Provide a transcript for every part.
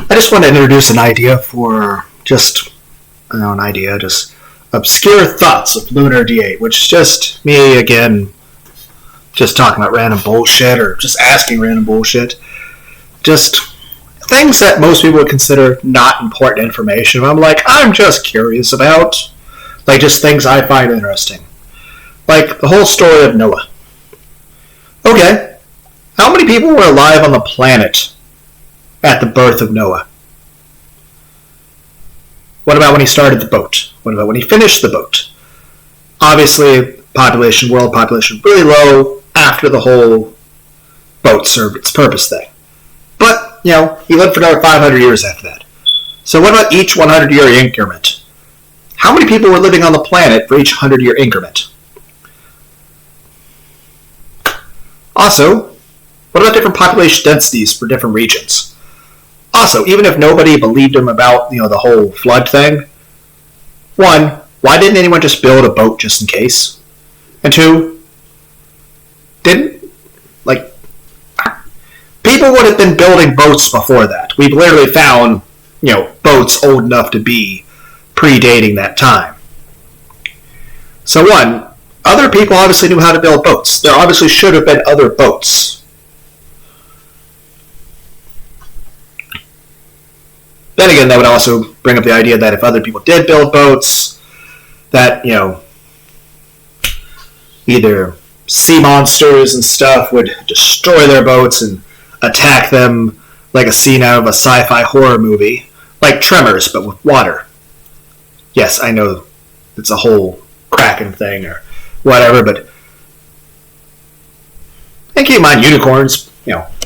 I just want to introduce an idea for just obscure thoughts of Lunar D8, which is just me again, just talking about random bullshit or just asking random bullshit. Just things that most people would consider not important information. I'm just curious about, like just things I find interesting. Like the whole story of Noah. Okay, how many people were alive on the planet at the birth of Noah? What about when he started the boat? What about when he finished the boat? Obviously, world population, really low after the whole boat served its purpose thing. But, he lived for another 500 years after that. So what about each 100-year increment? How many people were living on the planet for each 100-year increment? Also, what about different population densities for different regions? Also, even if nobody believed him about, the whole flood thing, one, why didn't anyone just build a boat just in case? And two, people would have been building boats before that. We've literally found, boats old enough to be predating that time. So one, other people obviously knew how to build boats. There obviously should have been other boats. Then again, that would also bring up the idea that if other people did build boats, that, either sea monsters and stuff would destroy their boats and attack them like a scene out of a sci-fi horror movie, like Tremors, but with water. Yes, I know it's a whole Kraken thing or whatever, but and keep in mind, unicorns,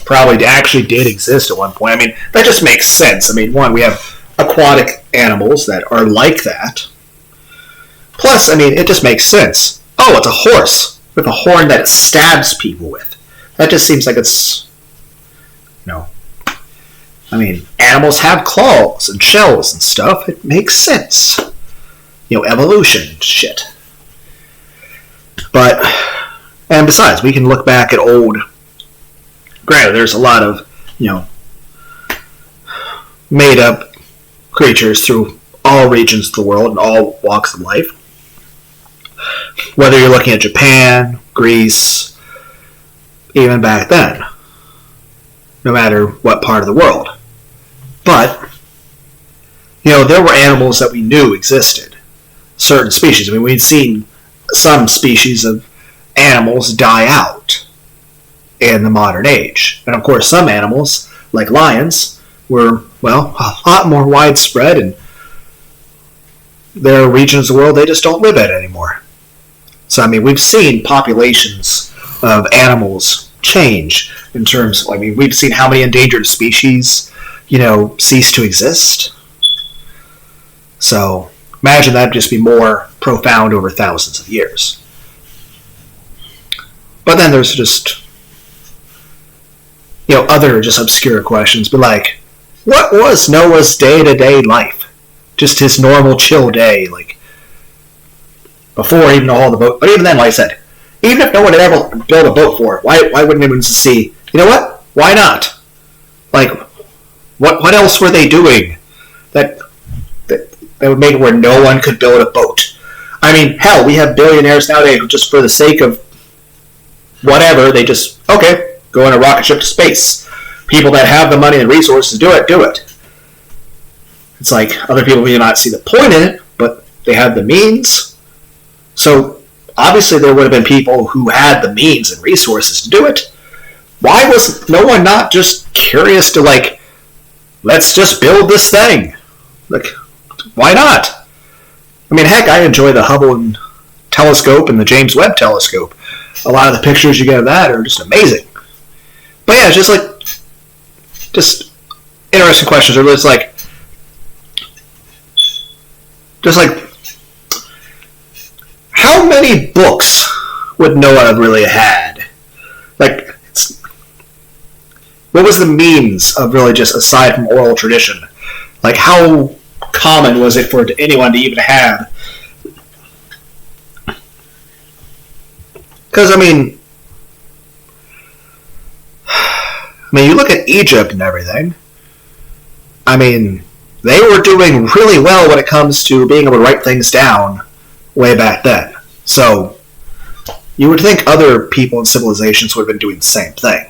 probably actually did exist at one point. That just makes sense. One, we have aquatic animals that are like that. Plus, it just makes sense. Oh, it's a horse with a horn that it stabs people with. That just seems like it's, animals have claws and shells and stuff. It makes sense. Evolution shit. But, and besides, we can look back at old, granted, there's a lot of, made up creatures through all regions of the world and all walks of life. Whether you're looking at Japan, Greece, even back then. No matter what part of the world. But, there were animals that we knew existed. Certain species. We'd seen some species of animals die out in the modern age. And of course, some animals, like lions, were, a lot more widespread, and there are regions of the world they just don't live in anymore. So, we've seen populations of animals change in terms, we've seen how many endangered species, cease to exist. So, imagine that'd just be more profound over thousands of years. But then there's just, other just obscure questions, but what was Noah's day-to-day life? Just his normal chill day, before even all the boat. But even then, like I said, even if no one had ever built a boat for it, why wouldn't anyone just see, you know what? Why not? What else were they doing that would make it where no one could build a boat? Hell, we have billionaires nowadays who just for the sake of whatever, they just, okay, go in a rocket ship to space. People that have the money and resources do it. It's like other people may not see the point in it, but they have the means. So obviously there would have been people who had the means and resources to do it. Why was no one not just curious to let's just build this thing? Why not? Heck, I enjoy the Hubble telescope and the James Webb telescope. A lot of the pictures you get of that are just amazing. But yeah, it's just interesting questions. Or how many books would Noah have really had? What was the means of really just, aside from oral tradition? How common was it for anyone to even have? Because, you look at Egypt and everything. I mean, they were doing really well when it comes to being able to write things down way back then. So you would think other people and civilizations would have been doing the same thing.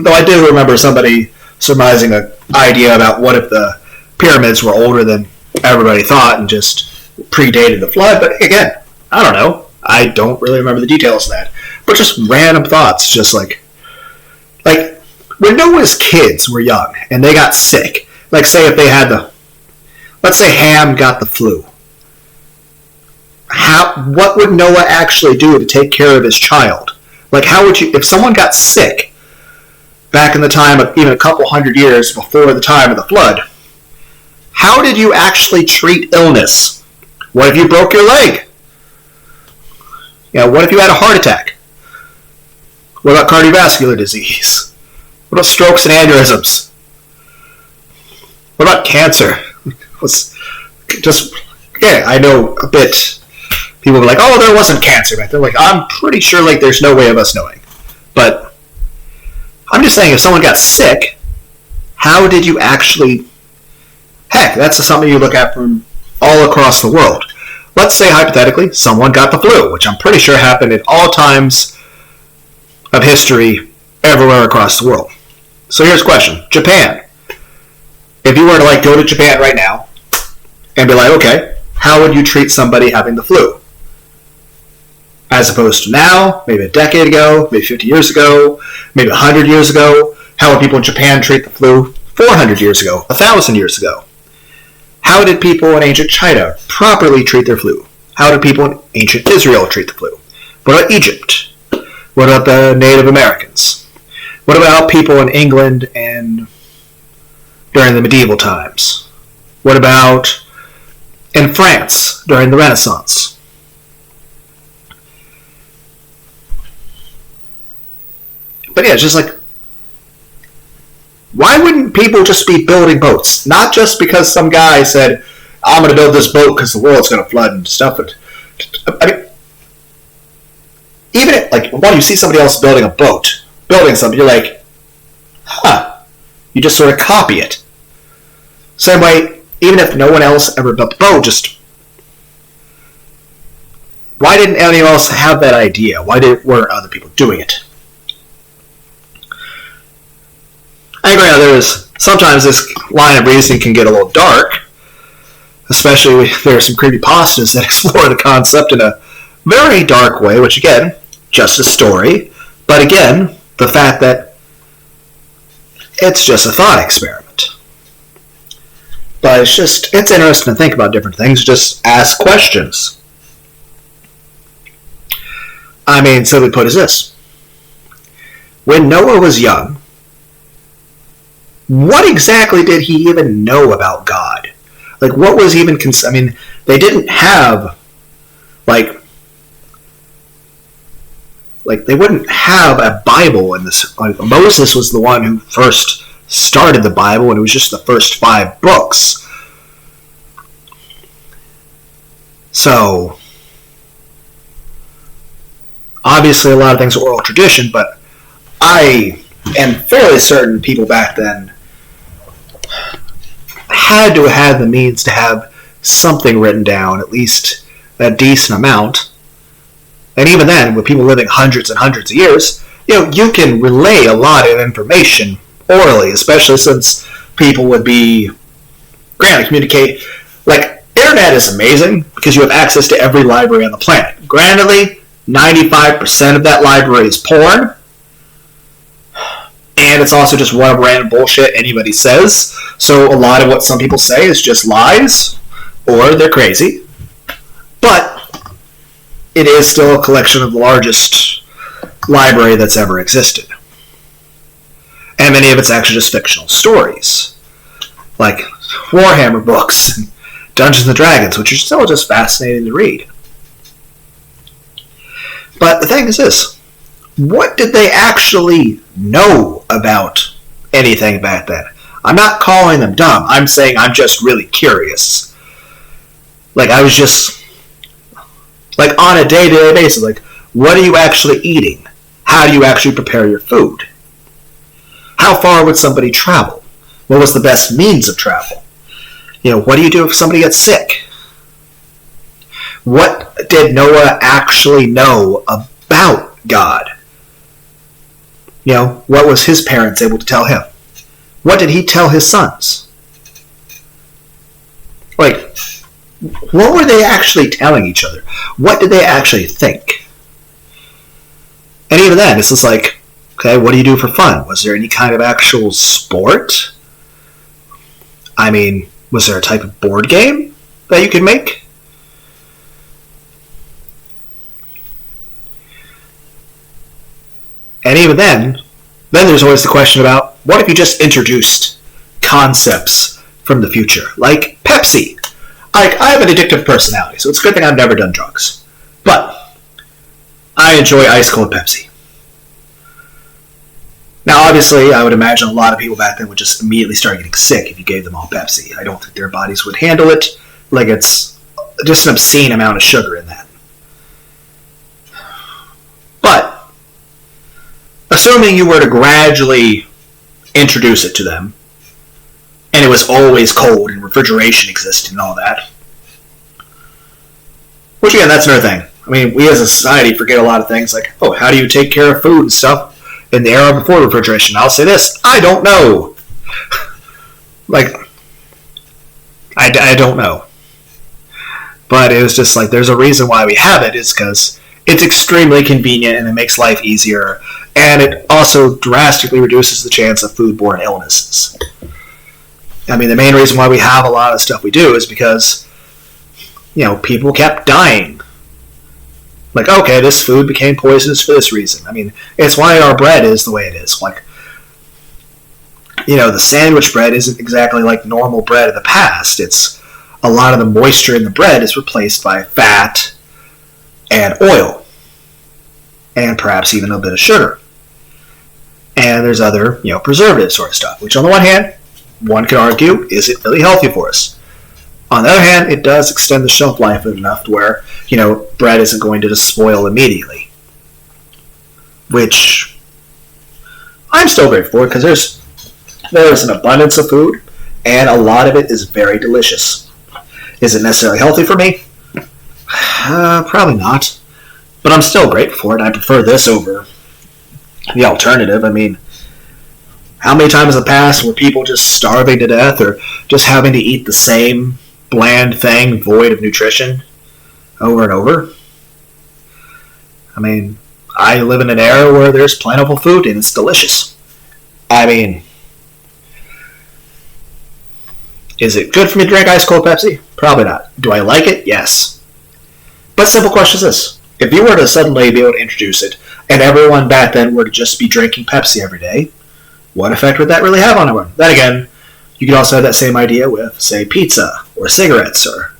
Though I do remember somebody surmising an idea about what if the pyramids were older than everybody thought and just predated the flood. But again, I don't know. I don't really remember the details of that. But just random thoughts, just like when Noah's kids were young and they got sick, like say if they had let's say Ham got the flu. What would Noah actually do to take care of his child? Like how would you, if someone got sick back in the time of even a couple hundred years before the time of the flood, how did you actually treat illness? What if you broke your leg? What if you had a heart attack? What about cardiovascular disease? What about strokes and aneurysms? What about cancer? I know a bit. People were like, oh, there wasn't cancer back then. Like, I'm pretty sure there's no way of us knowing. But I'm just saying, if someone got sick, how did you actually... Heck, that's something you look at from all across the world. Let's say, hypothetically, someone got the flu, which I'm pretty sure happened at all times of history everywhere across the world. So here's a question. Japan. If you were to go to Japan right now and be like, okay, how would you treat somebody having the flu? As opposed to now, maybe a decade ago, maybe 50 years ago, maybe 100 years ago. How would people in Japan treat the flu 400 years ago, 1,000 years ago? How did people in ancient China properly treat their flu? How did people in ancient Israel treat the flu? What about Egypt? What about the Native Americans? What about people in England and during the medieval times? What about in France during the Renaissance? But yeah, it's just why wouldn't people just be building boats? Not just because some guy said, I'm going to build this boat because the world's going to flood and stuff. I mean, even when you see somebody else building a boat, building something, you're like, you just sort of copy it. Same way, even if no one else ever built the boat, just why didn't anyone else have that idea? Why weren't other people doing it? I agree. Sometimes this line of reasoning can get a little dark, especially if there are some creepypastas that explore the concept in a very dark way, which again, just a story, but again, the fact that it's just a thought experiment. But it's interesting to think about different things, just ask questions. I mean, simply put is this. When Noah was young, what exactly did he even know about God? What was even... they didn't have, they wouldn't have a Bible in this. Moses was the one who first started the Bible, and it was just the first 5 books. So, obviously a lot of things are oral tradition, but I am fairly certain people back then had to have the means to have something written down, at least a decent amount. And even then, with people living hundreds and hundreds of years, you can relay a lot of information orally, especially since people would be, granted, communicate. Internet is amazing because you have access to every library on the planet. Granted, 95% of that library is porn, and it's also just one random bullshit anybody says. So a lot of what some people say is just lies, or they're crazy. But it is still a collection of the largest library that's ever existed. And many of it's actually just fictional stories. Like Warhammer books and Dungeons and Dragons, which are still just fascinating to read. But the thing is this. What did they actually know about anything back then? I'm not calling them dumb. I'm saying I'm just really curious. I was just... on a day-to-day basis, what are you actually eating? How do you actually prepare your food? how far would somebody travel? What was the best means of travel? What do you do if somebody gets sick? What did Noah actually know about God? What was his parents able to tell him? What did he tell his sons? What were they actually telling each other? What did they actually think? And even then, it's just like, okay, what do you do for fun? Was there any kind of actual sport? I mean, was there a type of board game that you could make? And even then there's always the question about, what if you just introduced concepts from the future, like Pepsi? I have an addictive personality, so it's a good thing I've never done drugs. But I enjoy ice cold Pepsi. Now, obviously, I would imagine a lot of people back then would just immediately start getting sick if you gave them all Pepsi. I don't think their bodies would handle it. It's just an obscene amount of sugar in that. But assuming you were to gradually introduce it to them, and it was always cold and refrigeration existed and all that, which again, that's another thing. I mean, we as a society forget a lot of things, like, how do you take care of food and stuff in the era before refrigeration? I'll say this, I don't know. I don't know. But it was just there's a reason why we have it, is because it's extremely convenient and it makes life easier, and it also drastically reduces the chance of foodborne illnesses. I mean, the main reason why we have a lot of stuff we do is because, people kept dying. Okay, this food became poisonous for this reason. I mean, it's why our bread is the way it is. The sandwich bread isn't exactly like normal bread of the past. It's a lot of the moisture in the bread is replaced by fat and oil, and perhaps even a bit of sugar. And there's other, preservative sort of stuff, which on the one hand, one could argue, isn't really healthy for us. On the other hand, it does extend the shelf life enough to where, bread isn't going to just spoil immediately. Which I'm still grateful for, because there's an abundance of food, and a lot of it is very delicious. Is it necessarily healthy for me? Probably not. But I'm still grateful for it. I prefer this over the alternative. I mean, how many times in the past were people just starving to death or just having to eat the same bland thing void of nutrition over and over? I mean, I live in an era where there's plentiful food and it's delicious. I mean, is it good for me to drink ice cold Pepsi? Probably not. Do I like it? Yes. But simple question is this. If you were to suddenly be able to introduce it, and everyone back then were to just be drinking Pepsi every day, what effect would that really have on everyone? Then again, you could also have that same idea with, say, pizza or cigarettes, or,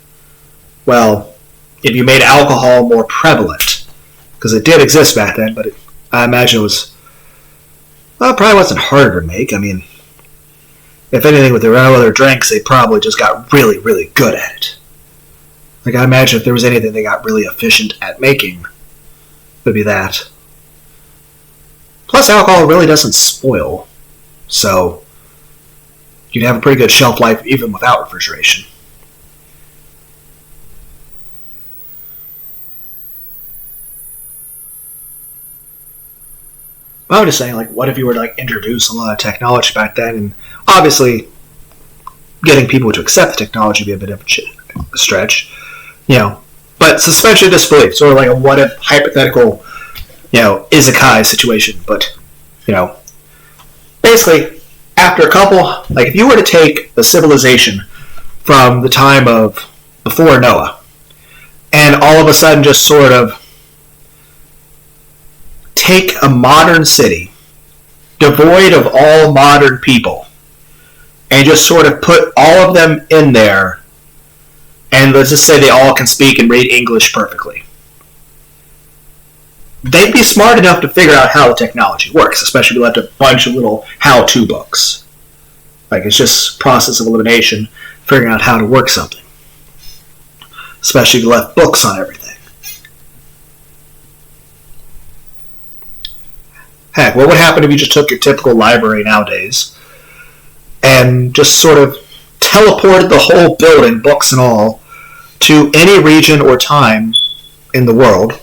well, if you made alcohol more prevalent, because it did exist back then, but I imagine it was, it probably wasn't harder to make. I mean, if anything, with their other drinks, they probably just got really, really good at it. I imagine if there was anything they got really efficient at making, it would be that. Plus, alcohol really doesn't spoil, so you'd have a pretty good shelf life even without refrigeration. But I'm just saying, what if you were to introduce a lot of technology back then, and obviously getting people to accept the technology would be a bit of a stretch, but suspension of disbelief, sort of like a what if hypothetical, isekai situation. But, basically, after a couple, if you were to take a civilization from the time of before Noah, and all of a sudden just sort of take a modern city, devoid of all modern people, and just sort of put all of them in there, and let's just say they all can speak and read English perfectly. They'd be smart enough to figure out how the technology works, especially if you left a bunch of little how-to books. It's just process of elimination, figuring out how to work something. Especially if you left books on everything. Heck, what would happen if you just took your typical library nowadays and just sort of teleported the whole building, books and all, to any region or time in the world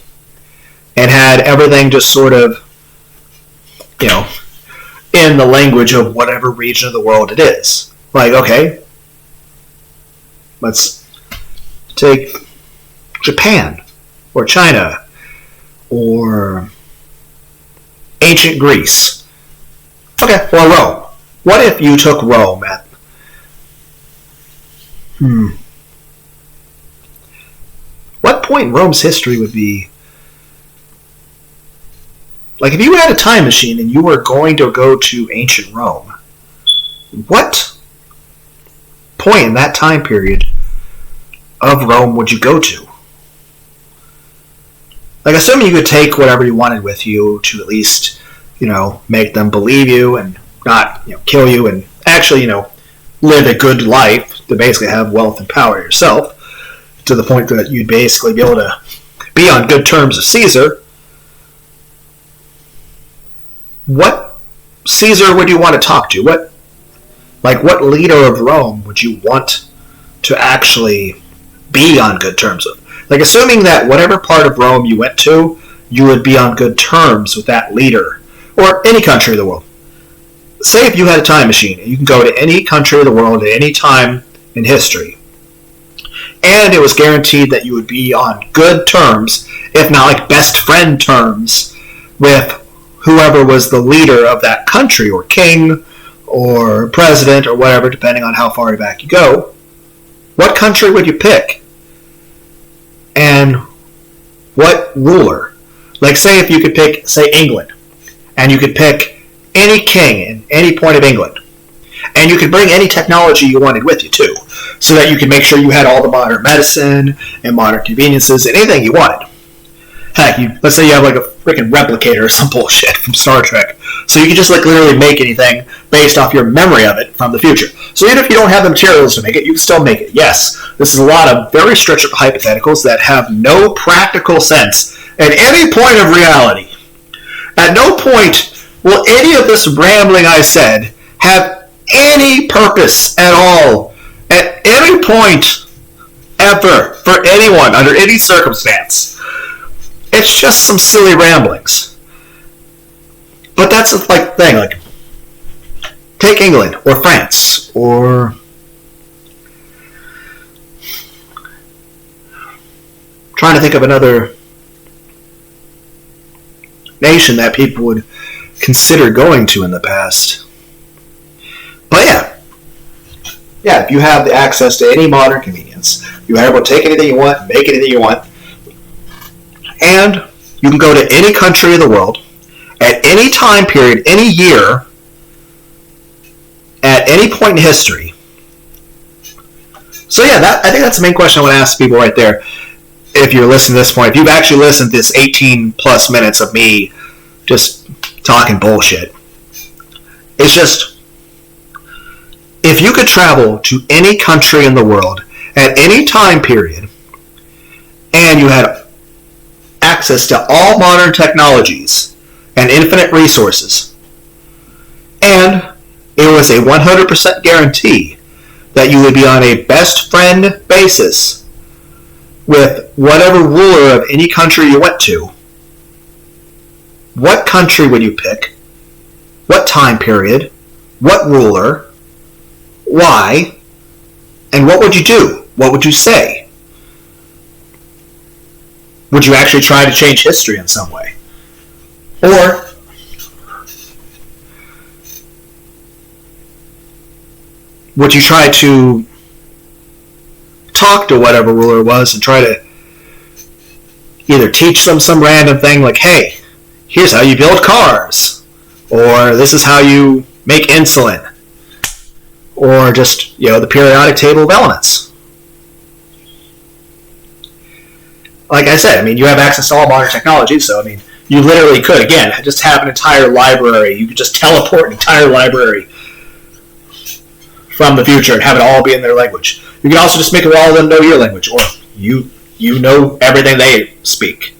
and had everything just sort of, in the language of whatever region of the world it is. Like, okay, let's take Japan or China or ancient Greece. Okay, or Rome. What if you took Rome at what point in Rome's history would be like if you had a time machine and you were going to go to ancient Rome, what point in that time period of Rome would you go to? Like, assuming you could take whatever you wanted with you to at least, make them believe you and not, kill you and actually, live a good life to basically have wealth and power yourself to the point that you'd basically be able to be on good terms with Caesar. What Caesar would you want to talk to? What leader of Rome would you want to actually be on good terms with? Like, assuming that whatever part of Rome you went to, you would be on good terms with that leader, or any country of the world. Say if you had a time machine, and you can go to any country of the world at any time in history, and it was guaranteed that you would be on good terms, if not like best friend terms, with whoever was the leader of that country, or king, or president, or whatever, depending on how far back you go, what country would you pick? And what ruler? Like, say if you could pick, say, England, and you could pick any king in any point of England, and you could bring any technology you wanted with you, too, so that you could make sure you had all the modern medicine and modern conveniences and anything you wanted. Heck, let's say you have like a freaking replicator or some bullshit from Star Trek, so you can just like literally make anything based off your memory of it from the future. So even if you don't have the materials to make it, you can still make it. Yes, this is a lot of very stretched hypotheticals that have no practical sense at any point of reality. At no point will any of this rambling I said have any purpose at all, at any point ever, for anyone, under any circumstance. It's just some silly ramblings. But that's the thing, like, take England, or France, or trying to think of another nation that people would consider going to in the past. But yeah, if you have the access to any modern convenience, you are able to take anything you want, make anything you want, and you can go to any country in the world, at any time period, any year, at any point in history. So yeah, I think that's the main question I want to ask people right there. If you're listening to this point, if you've actually listened to this 18 plus minutes of me just talking bullshit, it's just, if you could travel to any country in the world at any time period, and you had access to all modern technologies and infinite resources, and it was a 100% guarantee that you would be on a best friend basis with whatever ruler of any country you went to, what country would you pick? What time period? What ruler? Why? And what would you do? What would you say? Would you actually try to change history in some way? Or would you try to talk to whatever ruler it was and try to either teach them some random thing like, hey, here's how you build cars, or this is how you make insulin, or just, the periodic table of elements? Like I said, you have access to all modern technology, so, you literally could, again, just have an entire library. You could just teleport an entire library from the future and have it all be in their language. You can also just make all of them know your language, or you know everything they speak.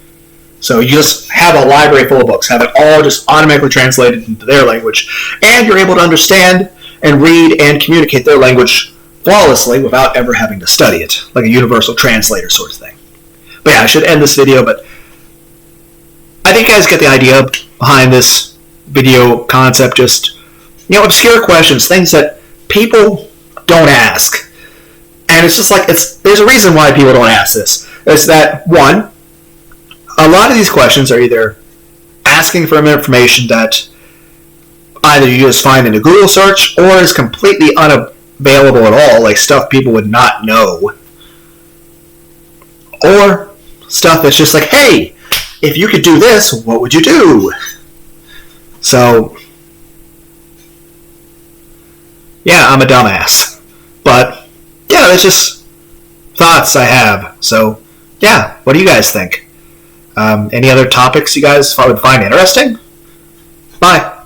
So you just have a library full of books, have it all just automatically translated into their language, and you're able to understand and read and communicate their language flawlessly without ever having to study it, like a universal translator sort of thing. But yeah, I should end this video, but I think you guys get the idea behind this video concept. Just, obscure questions, things that people don't ask. And it's just like, there's a reason why people don't ask this. It's that, one, a lot of these questions are either asking for information that either you just find in a Google search or is completely unavailable at all, like stuff people would not know. Or stuff that's just like, hey, if you could do this, what would you do? So, yeah, I'm a dumbass. But, yeah, that's just thoughts I have. So, yeah, what do you guys think? Any other topics you guys would find interesting? Bye.